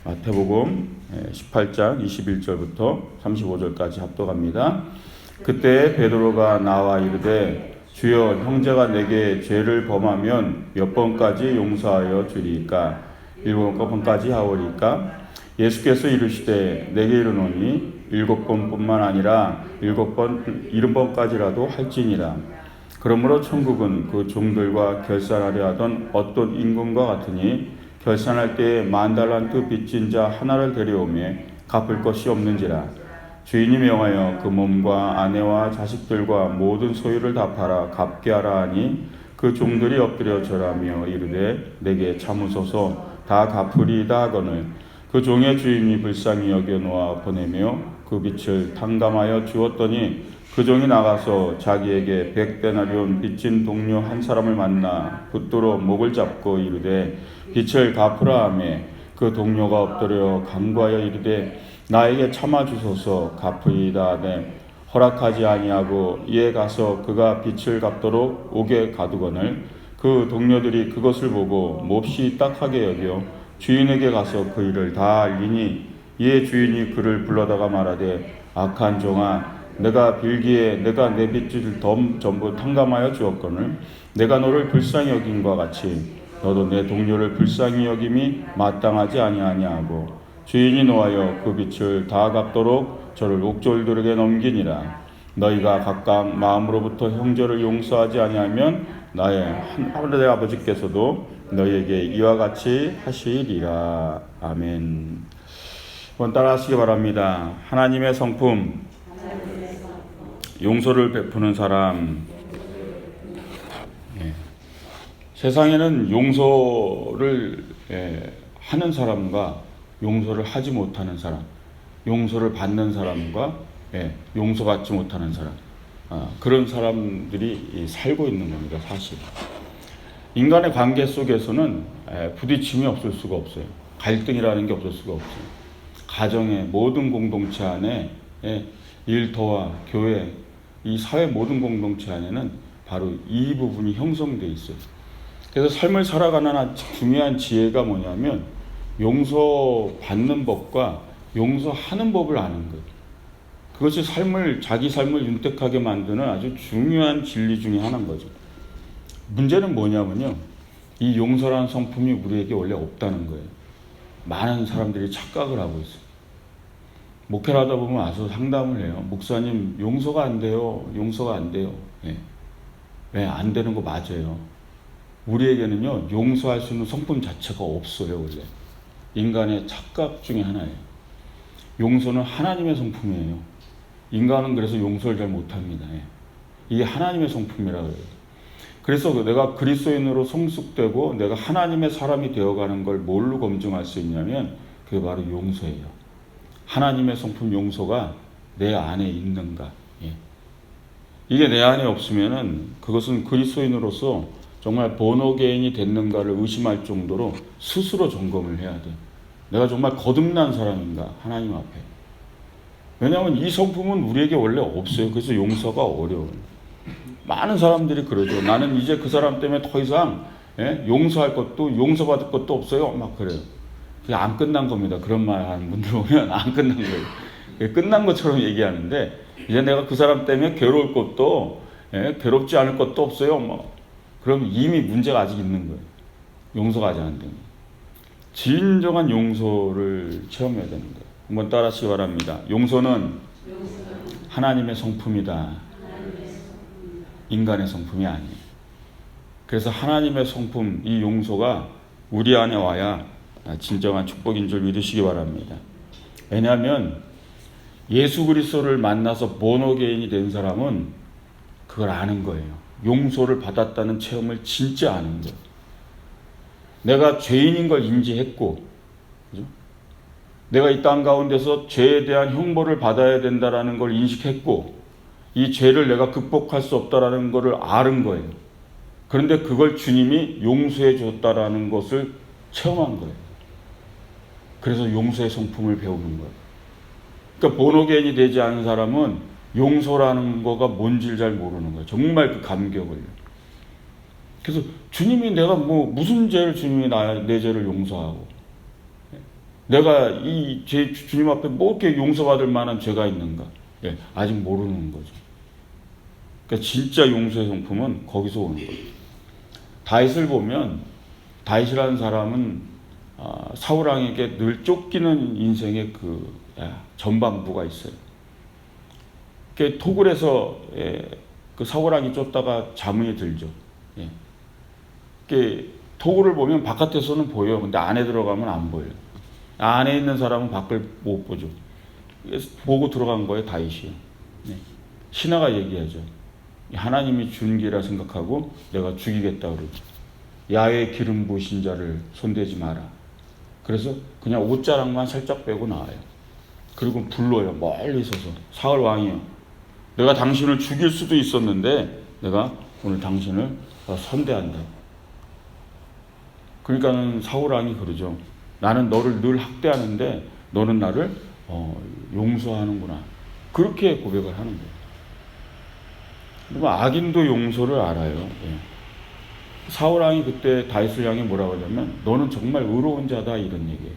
마태복음 18장 21절부터 35절까지 합독합니다. 그때 베드로가 나와 이르되 주여, 형제가 내게 죄를 범하면 몇 번까지 용서하여 주리이까? 7번까지 하오리까? 예수께서 이르시되 내게 이르노니 7번뿐만 아니라 70번까지라도 할지니라. 그러므로 천국은 그 종들과 결산하려 하던 어떤 임금과 같으니 결산할 때에 10,000달란트 빚진 자 하나를 데려오매 갚을 것이 없는지라. 주인이 명하여 그 몸과 아내와 자식들과 모든 소유를 다 팔아 갚게 하라 하니 그 종들이 엎드려 절하며 이르되 내게 참으소서, 다 갚으리이다 하거늘 그 종의 주인이 불쌍히 여겨 놓아 보내며 그 빚을 탕감하여 주었더니 그 종이 나가서 자기에게 100데나리온 빚진 동료 한 사람을 만나 붙들어 목을 잡고 이르되 빚을 갚으라 하매 그 동료가 엎드려 간구하여 이르되 나에게 참아주소서, 갚으리이다 하되 허락하지 아니하고 이에 가서 그가 빚을 갚도록 옥에 가두거늘 그 동료들이 그것을 보고 몹시 딱하게 여겨 주인에게 가서 그 일을 다 알리니 이에 주인이 그를 불러다가 말하되 악한 종아, 내가 빌기에 내가 내 빚을 전부 탕감하여 주었거늘 내가 너를 불쌍히 여김과 같이 너도 내 동료를 불쌍히 여김이 마땅하지 아니하냐 하고 주인이 노하여 그 빚을 다 갚도록 저를 옥졸들에게 넘기니라. 너희가 각각 마음으로부터 형제를 용서하지 아니하면 나의 하늘의 아버지께서도 너희에게 이와 같이 하시리라. 아멘. 한번 따라하시기 바랍니다. 하나님의 성품, 용서를 베푸는 사람. 세상에는 용서를 하는 사람과 용서를 하지 못하는 사람, 용서를 받는 사람과 용서받지 못하는 사람, 그런 사람들이 살고 있는 겁니다. 사실 인간의 관계 속에서는 부딪힘이 없을 수가 없어요. 갈등이라는 게 없을 수가 없어요. 가정의 모든 공동체 안에, 일터와 교회, 이 사회 모든 공동체 안에는 바로 이 부분이 형성되어 있어요. 그래서 삶을 살아가는 중요한 지혜가 뭐냐면 용서받는 법과 용서하는 법을 아는 것. 그것이 자기 삶을 윤택하게 만드는 아주 중요한 진리 중에 하나인 거죠. 문제는 뭐냐면요, 이 용서라는 성품이 우리에게 원래 없다는 거예요. 많은 사람들이 착각을 하고 있어요. 목회를 하다 보면 와서 상담을 해요. 목사님, 용서가 안 돼요. 용서가 안 돼요. 왜 안 되는 거 맞아요. 우리에게는요, 용서할 수 있는 성품 자체가 없어요. 원래 인간의 착각 중에 하나예요. 용서는 하나님의 성품이에요. 인간은 그래서 용서를 잘 못합니다. 이게 하나님의 성품이라고 해요. 그래서 내가 그리스도인으로 성숙되고 내가 하나님의 사람이 되어가는 걸 뭘로 검증할 수 있냐면 그게 바로 용서예요. 하나님의 성품 용서가 내 안에 있는가. 이게 내 안에 없으면은 그것은 그리스도인으로서 정말 본어게인이 됐는가를 의심할 정도로 스스로 점검을 해야 돼. 내가 정말 거듭난 사람인가, 하나님 앞에. 왜냐하면 이 성품은 우리에게 원래 없어요. 그래서 용서가 어려워요. 많은 사람들이 그러죠. 나는 이제 그 사람 때문에 더 이상 용서할 것도 용서받을 것도 없어요. 막 그래요. 그게 안 끝난 겁니다. 그런 말 하는 분들 보면 안 끝난 거예요. 끝난 것처럼 얘기하는데 이제 내가 그 사람 때문에 괴로울 것도 괴롭지 않을 것도 없어요. 뭐. 그럼 이미 문제가 아직 있는 거예요. 용서가 아직 안 되는 거예요. 진정한 용서를 체험해야 되는 거예요. 한번 따라하시기 바랍니다. 용서는 하나님의 성품이다. 인간의 성품이 아니에요. 그래서 하나님의 성품, 이 용서가 우리 안에 와야 진정한 축복인 줄 믿으시기 바랍니다. 왜냐하면 예수 그리스도를 만나서 본어게인이 된 사람은 그걸 아는 거예요. 용서를 받았다는 체험을 진짜 아는 거예요. 내가 죄인인 걸 인지했고, 그죠? 내가 이 땅 가운데서 죄에 대한 형벌을 받아야 된다는 걸 인식했고, 이 죄를 내가 극복할 수 없다는 것을 아는 거예요. 그런데 그걸 주님이 용서해 줬다라는 것을 체험한 거예요. 그래서 용서의 성품을 배우는 거예요. 그러니까 본어게인이 되지 않은 사람은 용서라는 거가 뭔지를 잘 모르는 거예요. 정말 그 감격을. 그래서 주님이 내가 무슨 죄를 주님이 내 죄를 용서하고 내가 이 제 주님 앞에 뭐 이렇게 용서받을 만한 죄가 있는가? 예, 아직 모르는 거죠. 그러니까 진짜 용서의 성품은 거기서 오는 거예요. 다윗을 보면 다윗이라는 사람은 사울 왕에게 늘 쫓기는 인생의 그 전반부가 있어요. 그 톡을 해서 그 사울 왕이 쫓다가 잠이 들죠. 예. 그 톡을 보면 바깥에서는 보여요. 근데 안에 들어가면 안 보여요. 안에 있는 사람은 밖을 못 보죠. 보고 들어간 거예요, 다윗이. 네. 신하가 얘기하죠. 하나님이 준 기라 생각하고 내가 죽이겠다 그러죠. 야외 기름 부으신 자를 손대지 마라. 그래서 그냥 옷자락만 살짝 빼고 나와요. 그리고 불러요. 멀리 서서. 사울 왕이요. 내가 당신을 죽일 수도 있었는데 내가 오늘 당신을 선대한다. 그러니까는 사울 왕이 그러죠. 나는 너를 늘 학대하는데 너는 나를 용서하는구나. 그렇게 고백을 하는 거예요. 그러면 악인도 용서를 알아요. 예. 사울 왕이 그때 다윗을 향해 뭐라고 하냐면 너는 정말 의로운 자다 이런 얘기예요.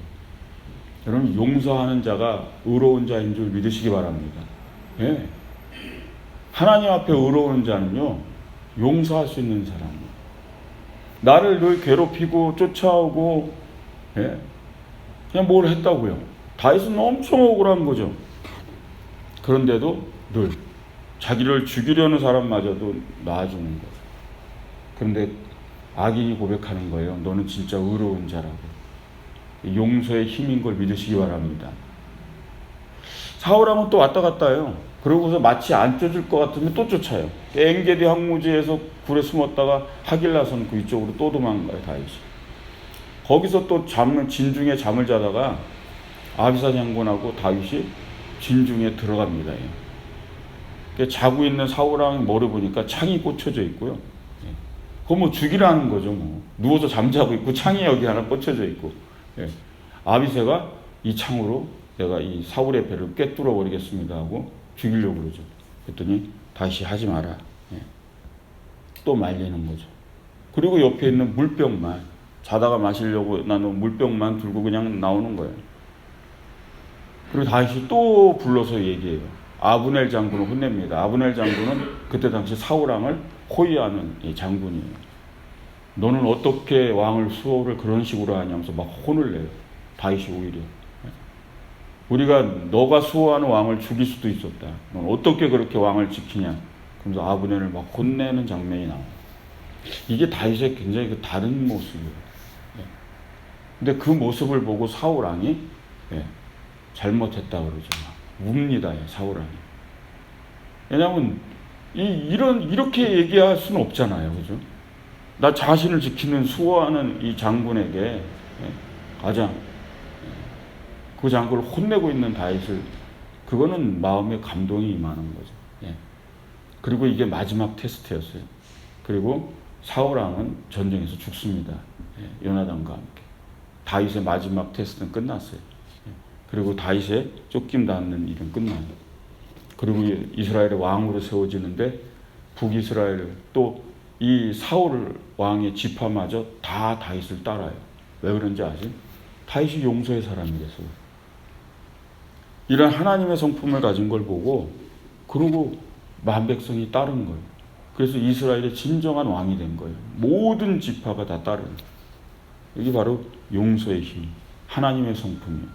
여러분 용서하는 자가 의로운 자인 줄 믿으시기 바랍니다. 예. 하나님 앞에 의로운 자는요 용서할 수 있는 사람이에요. 나를 늘 괴롭히고 쫓아오고 예. 그냥 뭘 했다고요. 다윗은 엄청 억울한 거죠. 그런데도 늘 자기를 죽이려는 사람마저도 놔주는 거예요. 그런데 악인이 고백하는 거예요. 너는 진짜 의로운 자라고. 용서의 힘인 걸 믿으시기 바랍니다. 사울왕은 또 왔다 갔다 해요. 그러고서 마치 안 쫓을 것 같으면 또 쫓아요. 엔게디 항무지에서 굴에 숨었다가 하길라선 그 이쪽으로 또 도망가요, 다윗이. 거기서 또 진중에 잠을 자다가 아비사 장군하고 다윗이 진중에 들어갑니다. 자고 있는 사울왕 머리 보니까 창이 꽂혀져 있고요. 그거 뭐 죽이라는 거죠. 뭐 누워서 잠자고 있고 창이 여기 하나 꽂혀져 있고. 아비새가 이 창으로 내가 이 사울의 배를 꿰뚫어 버리겠습니다 하고 죽이려고 그러죠. 그랬더니 다시 하지 마라. 또 말리는 거죠. 그리고 옆에 있는 물병만 자다가 마시려고 나는 물병만 들고 그냥 나오는 거예요. 그리고 다시 또 불러서 얘기해요. 아브넬 장군을 혼냅니다. 아브넬 장군은 그때 당시 사울왕을 호위하는 장군이에요. 너는 어떻게 왕을 수호를 그런 식으로 하냐면서 막 혼을 내요. 다윗이 오히려. 우리가 너가 수호하는 왕을 죽일 수도 있었다. 넌 어떻게 그렇게 왕을 지키냐. 그러면서 아브넬을 막 혼내는 장면이 나와요. 이게 다윗의 굉장히 그 다른 모습이에요. 근데 그 모습을 보고 사울왕이 잘못했다 그러죠. 웁니다, 사울왕이. 왜냐하면 이렇게 얘기할 수는 없잖아요, 그죠? 나 자신을 지키는 수호하는 이 장군에게 가장 그 장군을 혼내고 있는 다윗을 그거는 마음에 감동이 임하는 거죠. 그리고 이게 마지막 테스트였어요. 그리고 사울왕은 전쟁에서 죽습니다. 요나단과 함께. 다윗의 마지막 테스트는 끝났어요. 그리고 다윗의 쫓김 당하는 일은 끝나요. 그리고 이스라엘의 왕으로 세워지는데 북이스라엘 또 이 사울 왕의 지파마저 다 다윗을 따라요. 왜 그런지 아세요? 다윗이 용서의 사람이라서. 이런 하나님의 성품을 가진 걸 보고 그러고 만백성이 따른 거예요. 그래서 이스라엘의 진정한 왕이 된 거예요. 모든 지파가 다 따르는 거예요. 이게 바로 용서의 힘, 하나님의 성품이에요.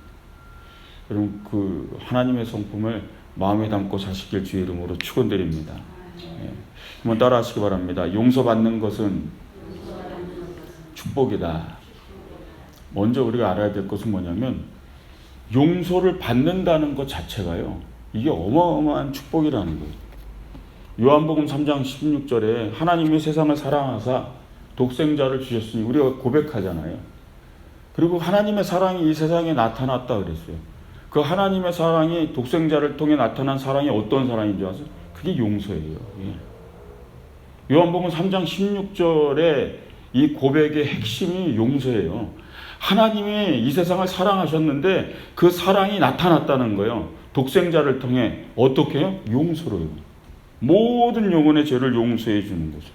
여러분 그 하나님의 성품을 마음에 담고 사시길 주의 이름으로 축원드립니다. 한번 따라하시기 바랍니다. 용서받는 것은 축복이다. 먼저 우리가 알아야 될 것은 뭐냐면 용서를 받는다는 것 자체가요. 이게 어마어마한 축복이라는 거예요. 요한복음 3장 16절에 하나님이 세상을 사랑하사 독생자를 주셨으니 우리가 고백하잖아요. 그리고 하나님의 사랑이 이 세상에 나타났다 그랬어요. 그 하나님의 사랑이 독생자를 통해 나타난 사랑이 어떤 사랑인 줄 아세요? 그게 용서예요. 요한복음 3장 16절에 이 고백의 핵심이 용서예요. 하나님이 이 세상을 사랑하셨는데 그 사랑이 나타났다는 거예요. 독생자를 통해 어떻게 해요? 용서로요. 모든 영혼의 죄를 용서해 주는 거죠.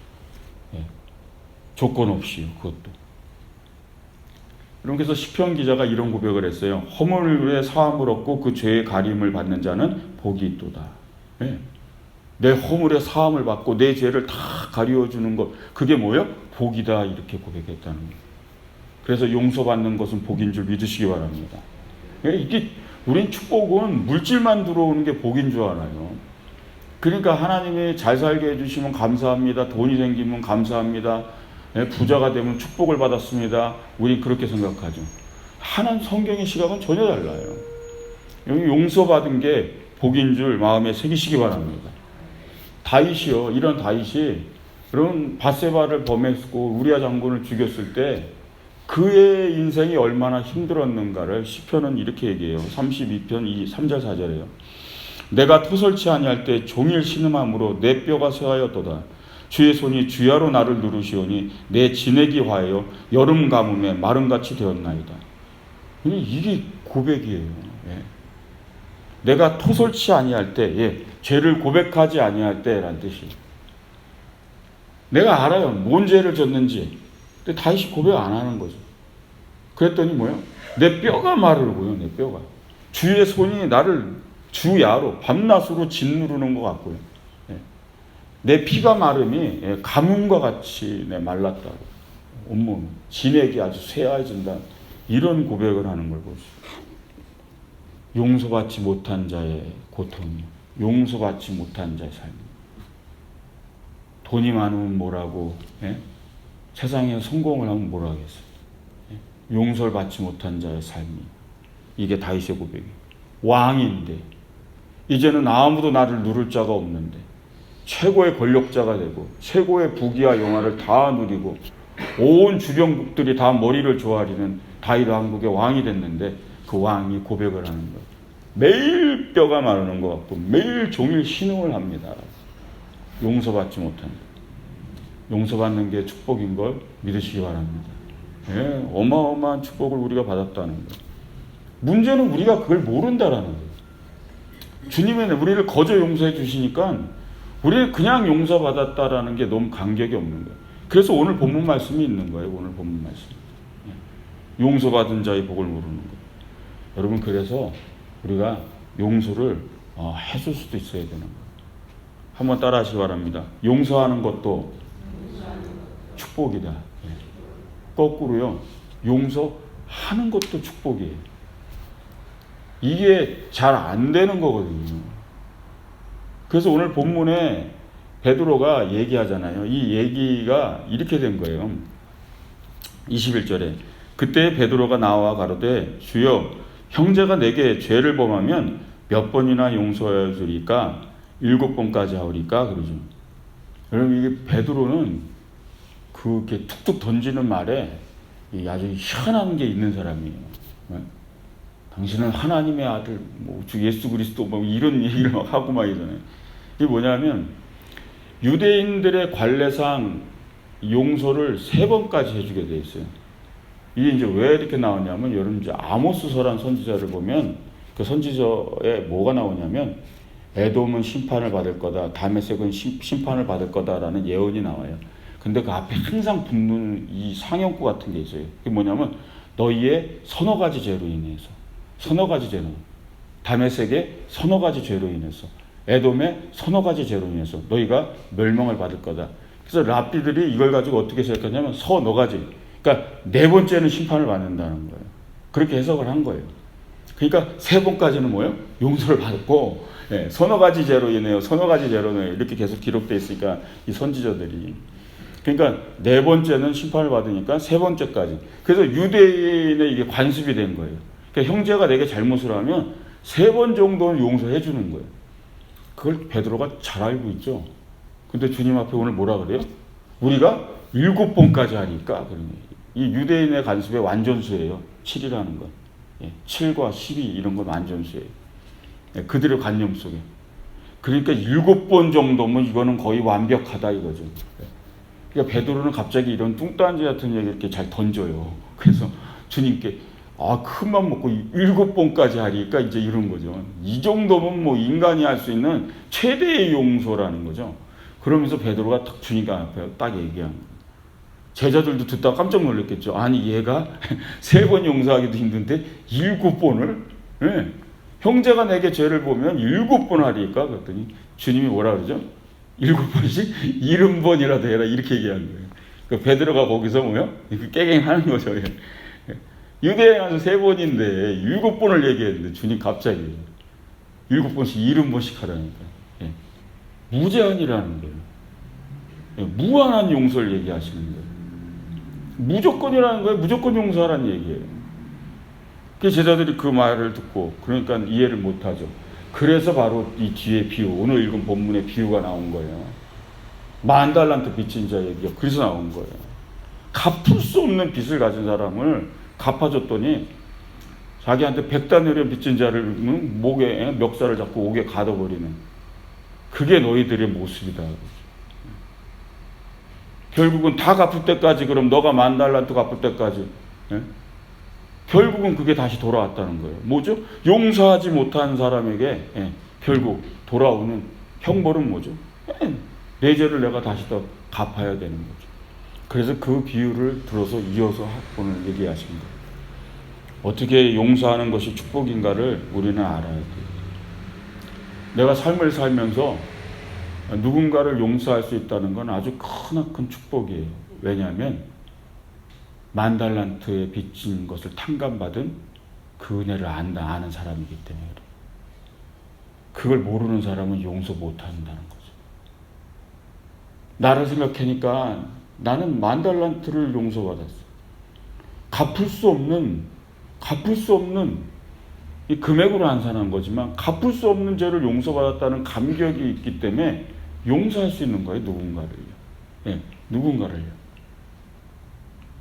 조건 없이요. 그것도. 그래서 시편 기자가 이런 고백을 했어요. 허물의 사함을 얻고 그 죄의 가림을 받는 자는 복이 있도다. 예. 내 허물의 사함을 받고 내 죄를 다 가리워주는 것, 그게 뭐예요? 복이다, 이렇게 고백했다는 거예요. 그래서 용서받는 것은 복인 줄 믿으시기 바랍니다. 예, 이게 우린 축복은 물질만 들어오는 게 복인 줄 알아요. 그러니까 하나님이 잘 살게 해주시면 감사합니다. 돈이 생기면 감사합니다. 예, 부자가 되면 축복을 받았습니다. 우린 그렇게 생각하죠. 하나님 성경의 시각은 전혀 달라요. 여기 용서받은 게 복인 줄 마음에 새기시기 바랍니다. 다윗이요, 이런 다윗이 그런 바세바를 범했고 우리아 장군을 죽였을 때 그의 인생이 얼마나 힘들었는가를 시편은 이렇게 얘기해요. 32편 3절 4절에요. 내가 토설치 아니할 때 종일 신음함으로 내 뼈가 쇠하였도다. 주의 손이 주야로 나를 누르시오니 내 진액이 화하여 여름 가뭄에 마름같이 되었나이다. 이게 고백이에요. 예. 내가 토설치 아니할 때, 예, 죄를 고백하지 아니할 때라는 뜻이. 내가 알아요. 뭔 죄를 졌는지. 근데 다시 고백 안 하는 거죠. 그랬더니 뭐요? 내 뼈가 마르고요. 내 뼈가. 주의 손이 나를 주야로 밤낮으로 짓누르는 것 같고요. 예. 내 피가 마름이, 예, 가뭄과 같이 말랐다고. 온몸 진액이 아주 쇠해진다. 이런 고백을 하는 걸 보시죠. 용서받지 못한 자의 고통이요. 용서받지 못한 자의 삶. 돈이 많으면 뭐라고, 예? 세상에 성공을 하면 뭐라 하겠어요. 예? 용서를 받지 못한 자의 삶이. 이게 다윗의 고백이에요. 왕인데 이제는 아무도 나를 누를 자가 없는데 최고의 권력자가 되고 최고의 부귀와 영화를 다 누리고 온 주변국들이 다 머리를 조아리는 다윗 왕국의 왕이 됐는데 그 왕이 고백을 하는 거예요. 매일 뼈가 마르는 것 같고 매일 종일 신음을 합니다. 용서받지 못한. 용서받는 게 축복인 걸 믿으시기 바랍니다. 예, 어마어마한 축복을 우리가 받았다는 거예요. 문제는 우리가 그걸 모른다라는 거예요. 주님은 우리를 거저 용서해 주시니까 우리는 그냥 용서받았다라는 게 너무 간격이 없는 거예요. 그래서 오늘 본문 말씀이 있는 거예요. 오늘 본문 말씀. 용서받은 자의 복을 모르는 거예요. 여러분, 그래서 우리가 용서를 해줄 수도 있어야 되는 거예요. 한번 따라 하시기 바랍니다. 용서하는 것도 축복이다. 거꾸로요, 용서하는 것도 축복이에요. 이게 잘 안 되는 거거든요. 그래서 오늘 본문에 베드로가 얘기하잖아요. 이 얘기가 이렇게 된 거예요. 21절에 그때 베드로가 나와 가로되 주여 형제가 내게 죄를 범하면 몇 번이나 용서하여 주리까? 7번까지 하오리까? 그러죠. 여러분, 이게 베드로는 그렇게 툭툭 던지는 말에 아주 희한한 게 있는 사람이에요. 당신은 하나님의 아들, 주 예수 그리스도 이런 얘기를 막 하고 막 이러잖아요. 이게 뭐냐면 유대인들의 관례상 용서를 3번까지 해주게 돼 있어요. 이게 이제 왜 이렇게 나오냐면, 여러분 이제 아모스서란 선지자를 보면 그 선지서에 뭐가 나오냐면 에돔은 심판을 받을 거다, 다메섹은 심판을 받을 거다라는 예언이 나와요. 근데 그 앞에 항상 붙는 이 상형구 같은 게 있어요. 그게 뭐냐면 너희의 서너 가지 죄로 인해서, 서너 가지 죄로, 다메섹의 서너 가지 죄로 인해서, 에돔의 서너 가지 죄로 인해서 너희가 멸망을 받을 거다. 그래서 랍비들이 이걸 가지고 어떻게 생각하냐면 서너 가지, 그러니까 4번째는 심판을 받는다는 거예요. 그렇게 해석을 한 거예요. 그러니까 3번까지는 뭐예요? 용서를 받고, 예, 서너 가지 죄로 인해요, 서너 가지 죄로 인해요, 이렇게 계속 기록되어 있으니까 이 선지자들이. 그러니까 4번째는 심판을 받으니까 3번째까지. 그래서 유대인의 이게 관습이 된 거예요. 그러니까 형제가 내게 잘못을 하면 3번 정도는 용서해 주는 거예요. 그걸 베드로가 잘 알고 있죠. 근데 주님 앞에 오늘 뭐라 그래요? 우리가 7번까지 하니까. 이 유대인의 관습의 완전수예요. 7이라는 건. 7과 12 이런 건 완전수예요. 그들의 관념 속에. 그러니까 7번 정도면 이거는 거의 완벽하다 이거죠. 그러니까 베드로는 갑자기 이런 뚱딴지 같은 얘기 이렇게 잘 던져요. 그래서 주님께 큰 맘 먹고 7번까지 하니까 이제 이런 거죠. 이 정도면 뭐 인간이 할 수 있는 최대의 용서라는 거죠. 그러면서 베드로가 딱 주님 앞에 딱 얘기한 거예요. 제자들도 듣다가 깜짝 놀랐겠죠. 아니 얘가 3번 용서하기도 힘든데 7번을? 예. 형제가 내게 죄를 보면 7번 하리까? 그랬더니 주님이 뭐라 그러죠? 7번씩 70번이라도 해라 이렇게 얘기한 거예요. 그 베드로가 거기서 뭐요? 깨갱하는 거죠. 유대에 가서 3번인데 7번을 얘기했는데 주님 갑자기 7번씩 70번씩 하라니까. 예. 무제한이라는 거예요. 예. 무한한 용서를 얘기하시는 거예요. 무조건이라는 거예요. 무조건 용서하라는 얘기예요. 그 제자들이 그 말을 듣고 그러니까 이해를 못하죠. 그래서 바로 이 뒤에 비유, 오늘 읽은 본문의 비유가 나온 거예요. 10,000달란트 빚진 자 얘기가 그래서 나온 거예요. 갚을 수 없는 빚을 가진 사람을 갚아줬더니 자기한테 100다나리온 빚진 자를 목에 멱살을 잡고 옥에 가둬버리는 그게 너희들의 모습이다. 결국은 다 갚을 때까지 그럼 너가 10,000달란트 갚을 때까지 결국은 그게 다시 돌아왔다는 거예요. 뭐죠? 용서하지 못한 사람에게 결국 돌아오는 형벌은 뭐죠? 내 죄를 내가 다시 더 갚아야 되는 거죠. 그래서 그 비유를 들어서 이어서 오늘 얘기하십니다. 어떻게 용서하는 것이 축복인가를 우리는 알아야 돼요. 내가 삶을 살면서 누군가를 용서할 수 있다는 건 아주 크나큰 축복이에요. 왜냐하면 10,000달란트에 빚진 것을 탕감받은 그 은혜를 아는 사람이기 때문에 그래요. 그걸 모르는 사람은 용서 못한다는 거죠. 나를 생각하니까 나는 10,000달란트를 용서받았어. 갚을 수 없는 이 금액으로 환산한 거지만 갚을 수 없는 죄를 용서받았다는 감격이 있기 때문에 용서할 수 있는 거예요. 누군가를요. 예, 누군가를요.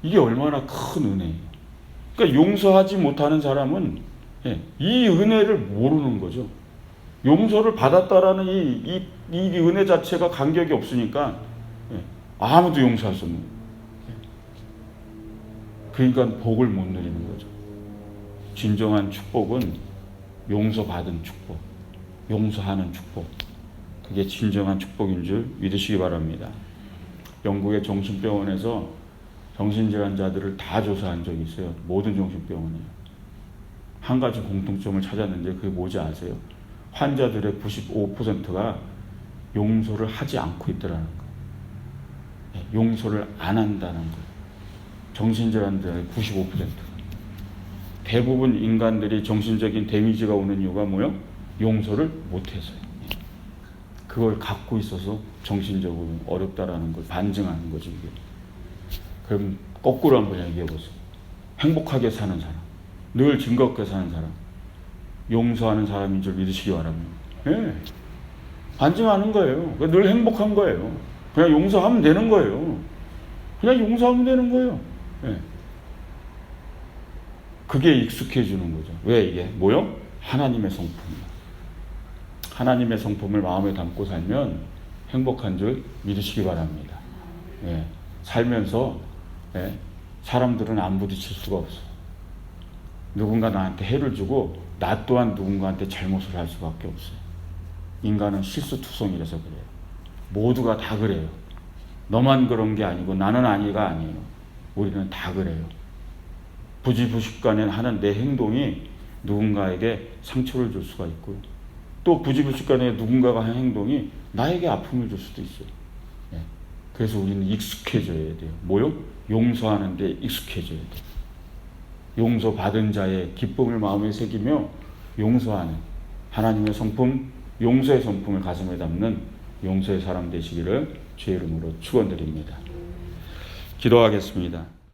이게 얼마나 큰 은혜예요. 그러니까 용서하지 못하는 사람은 이 은혜를 모르는 거죠. 용서를 받았다라는 이 은혜 자체가 간격이 없으니까 아무도 용서할 수 없는 거예요. 그러니까 복을 못 누리는 거죠. 진정한 축복은 용서받은 축복, 용서하는 축복. 그게 진정한 축복인 줄 믿으시기 바랍니다. 영국의 정신병원에서 정신질환자들을 다 조사한 적이 있어요. 모든 정신병원이에요. 한 가지 공통점을 찾았는데 그게 뭔지 아세요? 환자들의 95%가 용서를 하지 않고 있더라는 거예요. 용서를 안 한다는 거예요. 정신질환자의 95%. 대부분 인간들이 정신적인 데미지가 오는 이유가 뭐예요? 용서를 못해서요. 그걸 갖고 있어서 정신적으로 어렵다라는 걸 반증하는 거지 이게. 그럼 거꾸로 한번 얘기해 보세요. 행복하게 사는 사람, 늘 즐겁게 사는 사람, 용서하는 사람인 줄 믿으시기 바랍니다. 반증하는 거예요. 늘 행복한 거예요. 그냥 용서하면 되는 거예요. 그냥 용서하면 되는 거예요. 그게 익숙해지는 거죠. 왜 이게? 뭐요? 하나님의 성품이에요. 하나님의 성품을 마음에 담고 살면 행복한 줄 믿으시기 바랍니다. 살면서 사람들은 안 부딪힐 수가 없어. 누군가 나한테 해를 주고 나 또한 누군가한테 잘못을 할 수밖에 없어요. 인간은 실수투성이라서 그래요. 모두가 다 그래요. 너만 그런 게 아니고 나는 아니가 아니에요. 우리는 다 그래요. 부지불식간에 하는 내 행동이 누군가에게 상처를 줄 수가 있고요. 또 부지불식간에 누군가가 한 행동이 나에게 아픔을 줄 수도 있어요. 그래서 우리는 익숙해져야 돼요. 뭐요? 용서하는 데 익숙해져야 돼요. 용서받은 자의 기쁨을 마음에 새기며 용서하는 하나님의 성품, 용서의 성품을 가슴에 담는 용서의 사람 되시기를 주의 이름으로 축원드립니다. 기도하겠습니다.